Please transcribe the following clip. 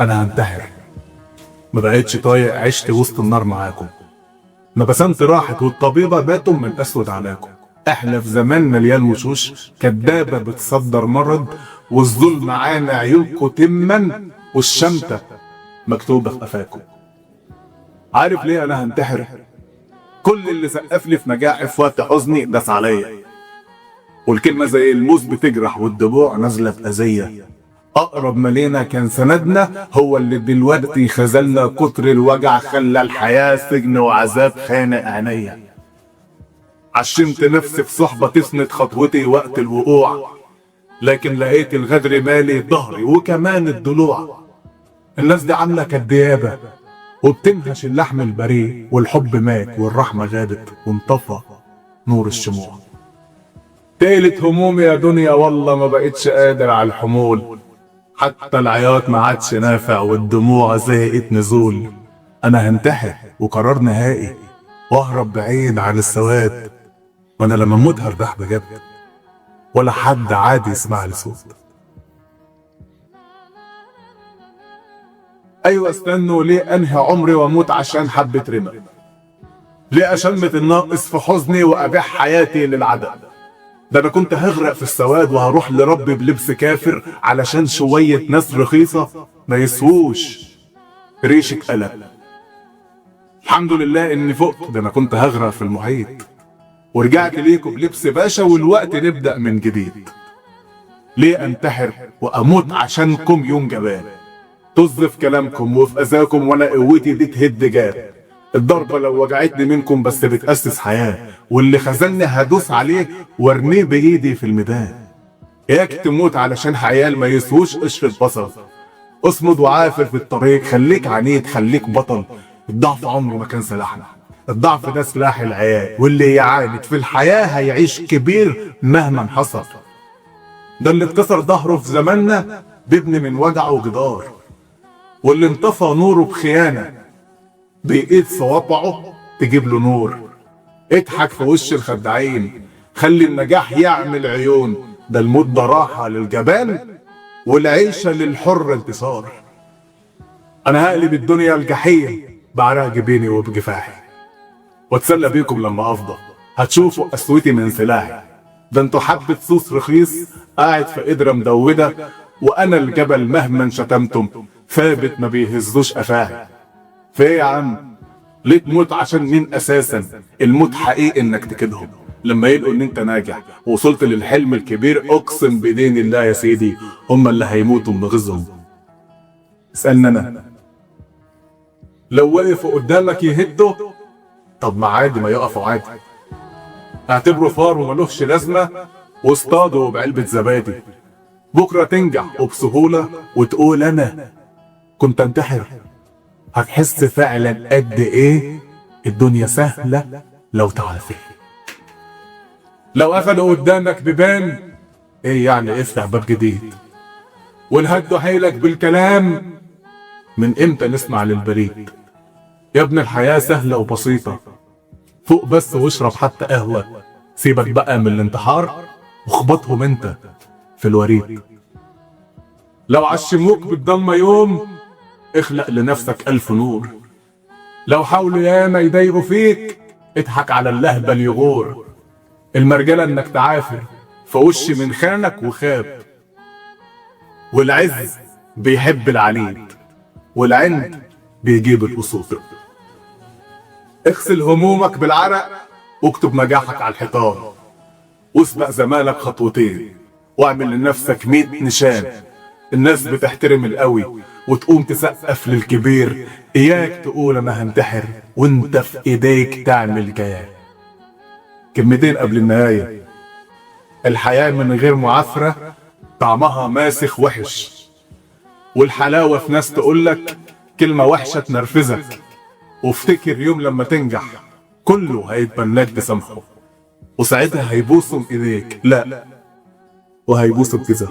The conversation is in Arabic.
انا هنتحر. ما بقتش طايق عشت وسط النار معاكم. نبسمت راحت والطبيبة باتوا من اسود عناكم. احنا في زمان مليان وشوش كدابة بتصدر مرض، والظلم معانا عيونكم تما، والشمتة مكتوبة في قفاكم. عارف ليه انا هنتحر؟ كل اللي سقف لي في نجاحي في وقت حزني داس عليا، والكلمة زي الموس بتجرح والدموع نازلة بأذية. أقرب ما لينا كان سندنا، هو اللي دلوقتي خذلنا. كتر الوجع خلى الحياة سجن وعذاب خانق عينيا. عشمت نفسي في صحبة تسند خطوتي وقت الوقوع، لكن لقيت الغدر مالي ظهري وكمان الضلوع. الناس دي عاملة كالديابة وبتنهش اللحم البريء، والحب مات والرحمة غابت وانطفى نور الشموع. تالت همومي يا دنيا والله ما بقتش قادر على الحمول، حتى العياط ما عادش نافع والدموع زهقت نزول. انا هنتحر وقرار نهائي واهرب بعيد عن السواد، وانا لما اموت هرتاح بجد ولا حد عادي يسمع لي صوت. ايوه استنوا، ليه انهي عمري واموت عشان حبة رمى؟ ليه اشمت الناقص في حزني وابيع حياتي للعدم؟ ده انا كنت هغرق في السواد وهروح لربي بلبس كافر علشان شوية ناس رخيصة ما يسووش ريشة قلم. الحمد لله اني فقت، ده انا كنت هغرق في المحيط ورجعت ليكم بلبس باشا، والوقت نبدأ من جديد. ليه انتحر واموت عشانكم يوم جبان؟ طز في كلامكم وفي اذاكم وانا قوتي دي تهد جاب. الضربة لو وجعتني منكم بس بتأسس حياة، واللي خذلني هدوس عليه وارميه بايدي في الميدان. اياك تموت علشان حيال ما يسووش قشر البصل. اصمد وعافر في الطريق، خليك عنيد خليك بطل. الضعف عمره ما كان سلاحنا، الضعف ده سلاح العيال، واللي يعاند في الحياة هيعيش كبير مهما حصل. ده اللي اتكسر ظهره في زماننا بيبني من وجعه جدار، واللي انطفى نوره بخيانة بإيد صوابعه تجيب له نور. اضحك في وش الخداعين، خلي النجاح يعمل عيون. ده الموت ده راحة للجبان والعيشة للحر انتصار. انا هقلب الدنيا الجحيم بعرق جبيني وبجفاحي، واتسلى بيكم لما افضى هتشوفوا قسوتي من سلاحي. ده انتوا حبة صوص رخيص قاعد في قدرة مدودة، وانا الجبل مهما شتمتم ثابت ما بيهزوش قفاهي. فايه يا عم؟ ليه تموت عشان مين اساسا؟ الموت حقيقي انك تكدهم لما يلقوا ان انت ناجح ووصلت للحلم الكبير. اقسم بدين الله يا سيدي هم اللي هيموتوا من غزهم. اسألني انا، لو وقفوا قدامك يهدوا، طب ما عادي ما يقفوا عادي. اعتبره فار وملوش لازمة واصطادوا بعلبة زبادي. بكرة تنجح وبسهولة وتقول انا كنت انتحر، هتحس فعلا قد ايه الدنيا سهلة لو تعرفي. لو قفلوا قدامك بيبان، ايه يعني افتح باب جديد. والهدوا حيلك بالكلام، من امتى نسمع للبريد؟ يا ابن الحياة سهلة وبسيطة، فوق بس واشرب حتى قهوة. سيبك بقى من الانتحار واخبطهم انت في الوريد. لو عشموك بالضلمة يوم، اخلق لنفسك 1000 نور. لو حاولوا ياما يضايقوا فيك، اضحك على اللهبل يغور. المرجلة انك تعافر في وش من خانك وخاب، والعز بيحب العنيد والعند بيجيب الأصول. اغسل همومك بالعرق واكتب نجاحك على الحيطان، واسبق زمانك خطوتين واعمل لنفسك 100 نشان. الناس بتحترم القوي وتقوم تسقف للكبير. اياك تقول انا هنتحر وانت في ايديك تعمل كيان. كلمتين قبل النهاية، الحياة من غير معافرة طعمها ماسخ وحش، والحلاوة في ناس تقولك كلمة وحشة تنرفزك. وافتكر يوم لما تنجح كله هيتبناك تسامحه، وساعتها هيبوسوا ايديك لا وهيبوسوا بكذا.